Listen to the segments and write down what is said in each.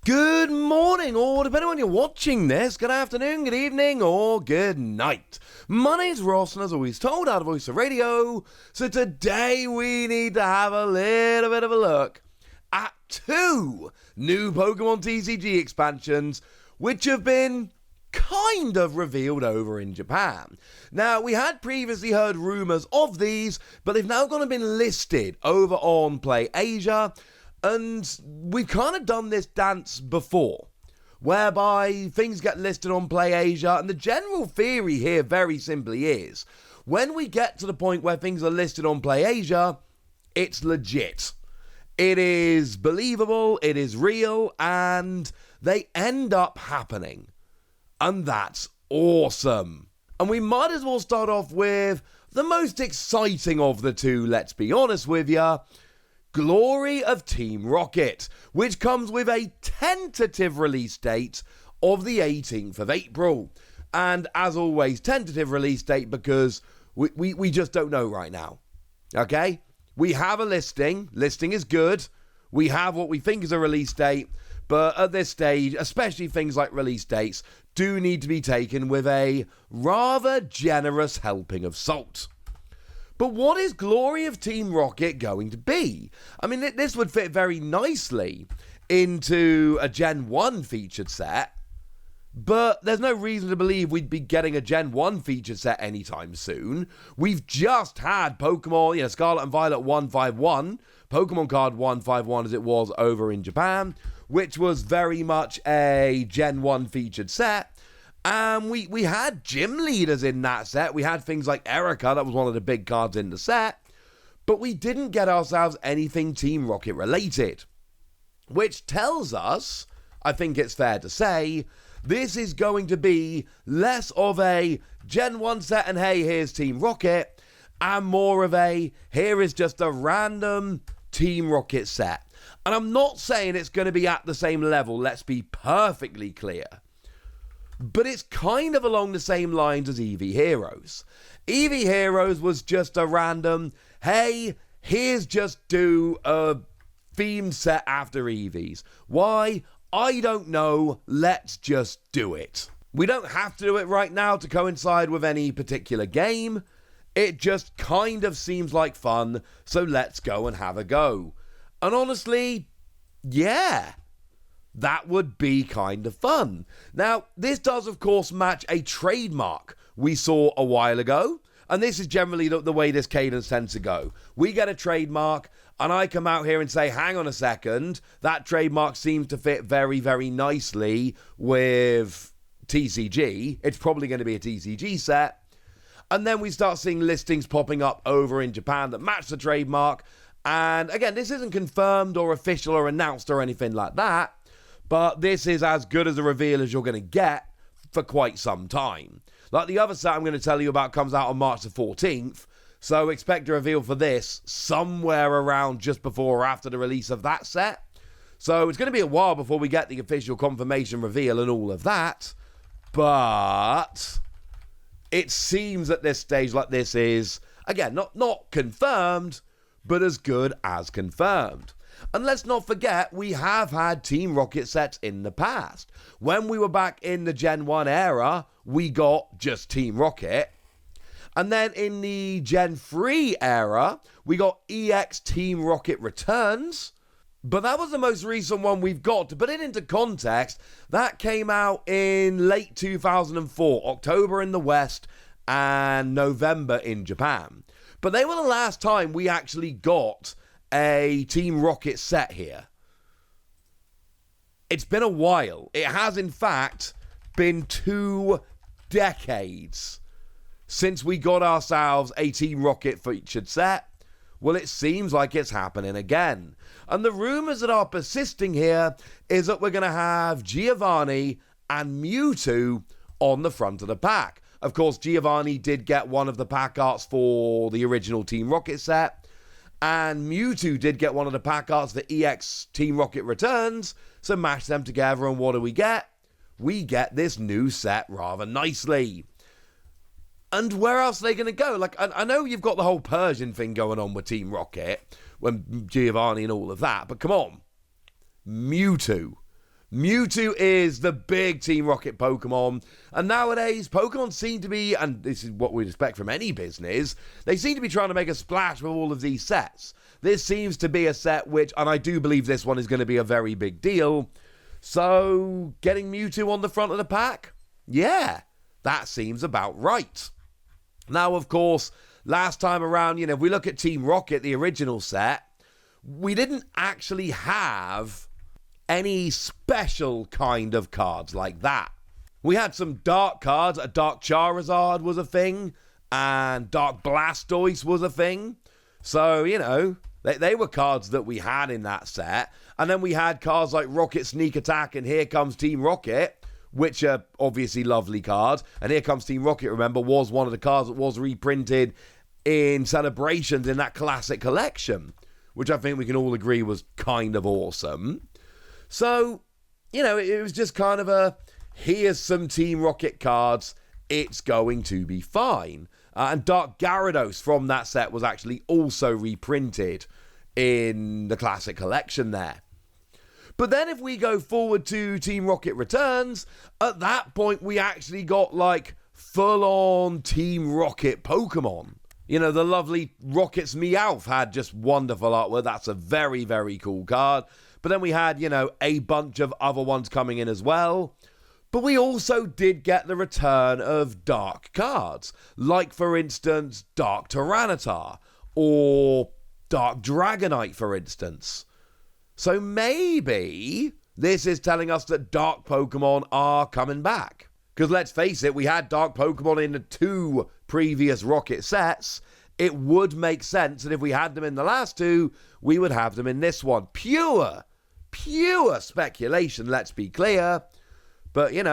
Good morning, or depending on when you're watching this, good afternoon, good evening, or good night. My name's Ross, and as always told, out of Voice of Radio. So today we need to have a little bit of a look at two new Pokémon TCG expansions, which have been kind of revealed over in Japan. Now, we had previously heard rumours of these, but they've now gone and been listed over on Play Asia. And we've kind of done this dance before, whereby things get listed on Play Asia, and the general theory here very simply is, when we get to the point where things are listed on Play Asia, it's legit. It is believable, it is real, and they end up happening. And that's awesome. And we might as well start off with the most exciting of the two, let's be honest with ya. Glory of Team Rocket, which comes with a tentative release date of the 18th of April. And as always, tentative release date because we just don't know right now. Okay? We have a listing. Listing is good. We have what we think is a release date. But at this stage, especially things like release dates, do need to be taken with a rather generous helping of salt. But what is Glory of Team Rocket going to be? I mean, this would fit very nicely into a Gen 1 featured set, but there's no reason to believe we'd be getting a Gen 1 featured set anytime soon. We've just had Pokemon, Scarlet and Violet 151, Pokemon Card 151 as it was over in Japan, which was very much a Gen 1 featured set. And we had gym leaders in that set. We had things like Erica, that was one of the big cards in the set. But we didn't get ourselves anything Team Rocket related. Which tells us, I think it's fair to say, this is going to be less of a Gen 1 set and hey, here's Team Rocket, and more of a, here is just a random Team Rocket set. And I'm not saying it's going to be at the same level, let's be perfectly clear. But it's kind of along the same lines as Eevee Heroes. Eevee Heroes was just a random, hey, here's just do a themed set after Eevees. Why? I don't know, let's just do it. We don't have to do it right now to coincide with any particular game. It just kind of seems like fun, so let's go and have a go. And honestly, yeah. That would be kind of fun. Now, this does, of course, match a trademark we saw a while ago. And this is generally the way this cadence tends to go. We get a trademark, and I come out here and say, hang on a second, that trademark seems to fit very, very nicely with TCG. It's probably going to be a TCG set. And then we start seeing listings popping up over in Japan that match the trademark. And again, this isn't confirmed or official or announced or anything like that. But this is as good as a reveal as you're going to get for quite some time. Like the other set I'm going to tell you about comes out on March the 14th. So expect a reveal for this somewhere around just before or after the release of that set. So it's going to be a while before we get the official confirmation reveal and all of that. But it seems at this stage like this is, again, not confirmed, but as good as confirmed. And let's not forget, we have had Team Rocket sets in the past. When we were back in the Gen 1 era, we got just Team Rocket. And then in the Gen 3 era, we got EX Team Rocket Returns. But that was the most recent one we've got. To put it into context, that came out in late 2004, October in the West and November in Japan. But they were the last time we actually got a Team Rocket set here. It's been a while. It has, in fact, been 2 decades since we got ourselves a Team Rocket featured set. Well, it seems like it's happening again. And the rumours that are persisting here is that we're going to have Giovanni and Mewtwo on the front of the pack. Of course, Giovanni did get one of the pack arts for the original Team Rocket set. And Mewtwo did get one of the pack arts for EX Team Rocket Returns. So mash them together and what do we get? We get this new set rather nicely. And where else are they going to go? Like, I know you've got the whole Persian thing going on with Team Rocket, when Giovanni and all of that, but come on. Mewtwo. Mewtwo is the big Team Rocket Pokemon, and nowadays Pokemon seem to be, and this is what we'd expect from any business, they seem to be trying to make a splash with all of these sets. This seems to be a set which, and I do believe this one is going to be a very big deal, so getting Mewtwo on the front of the pack? Yeah, that seems about right. Now, of course, last time around, if we look at Team Rocket, the original set, we didn't actually have any special kind of cards like that. We had some dark cards. A Dark Charizard was a thing, and Dark Blastoise was a thing. So, they were cards that we had in that set. And then we had cards like Rocket Sneak Attack and Here Comes Team Rocket, which are obviously lovely cards. And Here Comes Team Rocket, remember, was one of the cards that was reprinted in Celebrations in that classic collection, which I think we can all agree was kind of awesome. So, it was just kind of here's some Team Rocket cards, it's going to be fine. And Dark Gyarados from that set was actually also reprinted in the classic collection there. But then if we go forward to Team Rocket Returns, at that point we actually got full-on Team Rocket Pokemon. The lovely Rocket's Meowth had just wonderful artwork. That's a very, very cool card. But then we had, a bunch of other ones coming in as well. But we also did get the return of dark cards. Like, for instance, Dark Tyranitar. Or Dark Dragonite, for instance. So maybe this is telling us that dark Pokemon are coming back. Because let's face it, we had dark Pokemon in the 2 previous Rocket sets. It would make sense that if we had them in the last 2, we would have them in this one. Pure speculation, let's be clear. But, you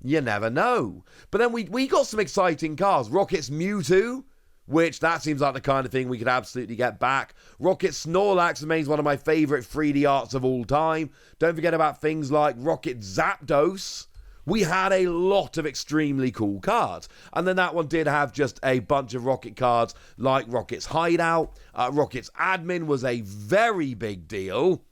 never know. But then we got some exciting cards. Rocket's Mewtwo, which that seems like the kind of thing we could absolutely get back. Rocket Snorlax remains one of my favourite 3D arts of all time. Don't forget about things like Rocket Zapdos. We had a lot of extremely cool cards. And then that one did have just a bunch of Rocket cards like Rocket's Hideout. Rocket's Admin was a very big deal.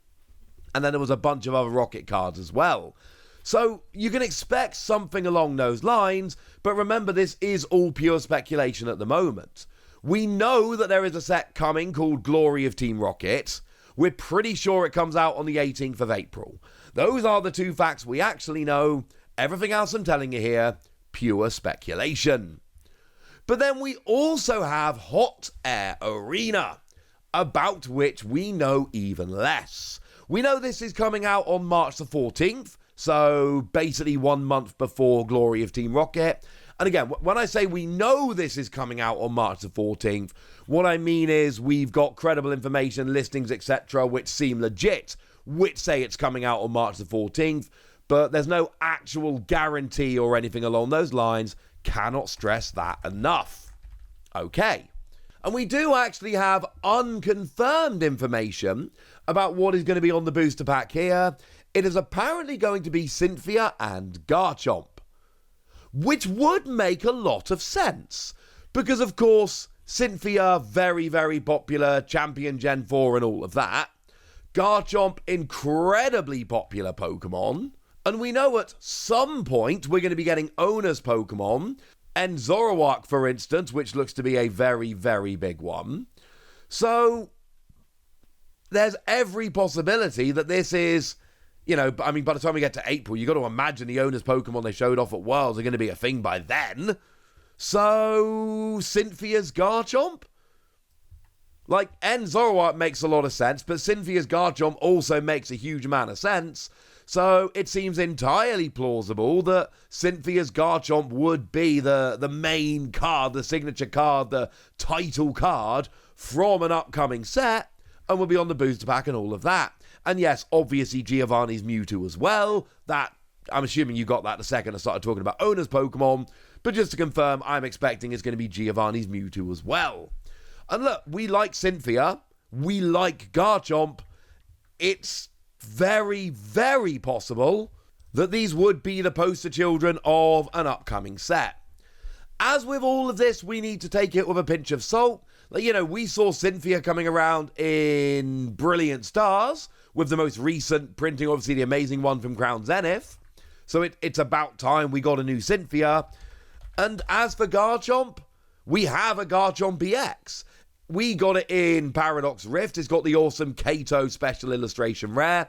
And then there was a bunch of other Rocket cards as well. So you can expect something along those lines, but remember this is all pure speculation at the moment. We know that there is a set coming called Glory of Team Rocket. We're pretty sure it comes out on the 18th of April. Those are the 2 facts we actually know. Everything else I'm telling you here, pure speculation. But then we also have Hot Air Arena, about which we know even less. We know this is coming out on March the 14th, so basically 1 month before Glory of Team Rocket. And again, when I say we know this is coming out on March the 14th, what I mean is we've got credible information, listings, etc., which seem legit, which say it's coming out on March the 14th, but there's no actual guarantee or anything along those lines. Cannot stress that enough. Okay. And we do actually have unconfirmed information about what is going to be on the booster pack here. It is apparently going to be Cynthia and Garchomp, which would make a lot of sense. Because, of course, Cynthia, very, very popular, champion Gen 4 and all of that. Garchomp, incredibly popular Pokemon. And we know at some point we're going to be getting Owner's Pokemon. And Zoroark, for instance, which looks to be a very, very big one. So, there's every possibility that this is, by the time we get to April, you've got to imagine the Owner's Pokemon they showed off at Worlds are going to be a thing by then. So, Cynthia's Garchomp? Zoroark makes a lot of sense, but Cynthia's Garchomp also makes a huge amount of sense. So it seems entirely plausible that Cynthia's Garchomp would be the main card, the signature card, the title card from an upcoming set, and will be on the booster pack and all of that. And yes, obviously Giovanni's Mewtwo as well. That, I'm assuming you got that the second I started talking about Owner's Pokemon, but just to confirm, I'm expecting it's going to be Giovanni's Mewtwo as well. And look, we like Cynthia, we like Garchomp. It's very, very possible that these would be the poster children of an upcoming set. As with all of this, we need to take it with a pinch of salt. We saw Cynthia coming around in Brilliant Stars, with the most recent printing, obviously the amazing one from Crown Zenith. So it's about time we got a new Cynthia. And as for Garchomp, we have a Garchomp EX. We got it in Paradox Rift. It's got the awesome Kato Special Illustration Rare.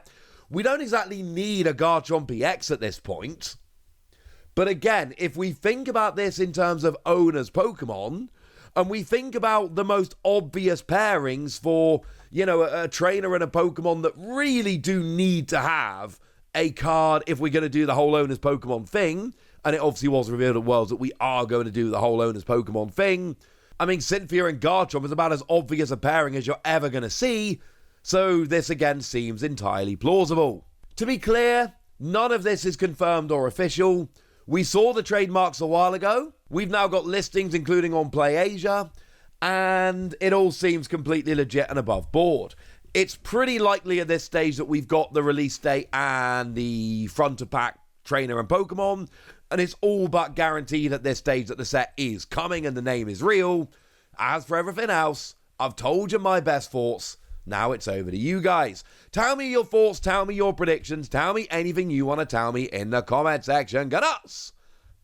We don't exactly need a Garchomp EX at this point. But again, if we think about this in terms of owners' Pokemon, and we think about the most obvious pairings for, a trainer and a Pokemon that really do need to have a card if we're going to do the whole owners Pokemon thing, and it obviously was revealed at Worlds that we are going to do the whole owners Pokemon thing. I mean, Cynthia and Garchomp is about as obvious a pairing as you're ever going to see, so this again seems entirely plausible. To be clear, none of this is confirmed or official. We saw the trademarks a while ago. We've now got listings including on PlayAsia, and it all seems completely legit and above board. It's pretty likely at this stage that we've got the release date and the front of pack trainer and Pokemon, and it's all but guaranteed at this stage that the set is coming and the name is real. As for everything else, I've told you my best thoughts. Now it's over to you guys. Tell me your thoughts, tell me your predictions, tell me anything you want to tell me in the comment section. Get us!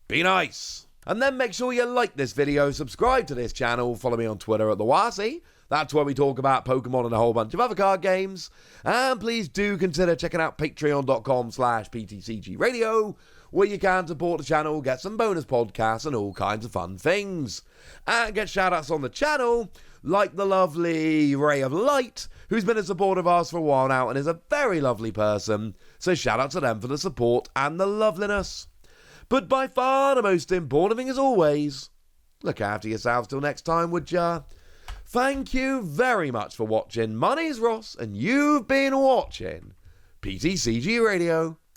Be nice! And then make sure you like this video, subscribe to this channel, follow me on Twitter at TheWasi. That's where we talk about Pokemon and a whole bunch of other card games. And please do consider checking out patreon.com/PTCGradio, where you can support the channel, get some bonus podcasts and all kinds of fun things. And get shout-outs on the channel, like the lovely Ray of Light, who's been a supporter of ours for a while now and is a very lovely person. So shout out to them for the support and the loveliness. But by far the most important thing as always, look after yourselves till next time, would ya? Thank you very much for watching. My name's Ross, and you've been watching PTCG Radio.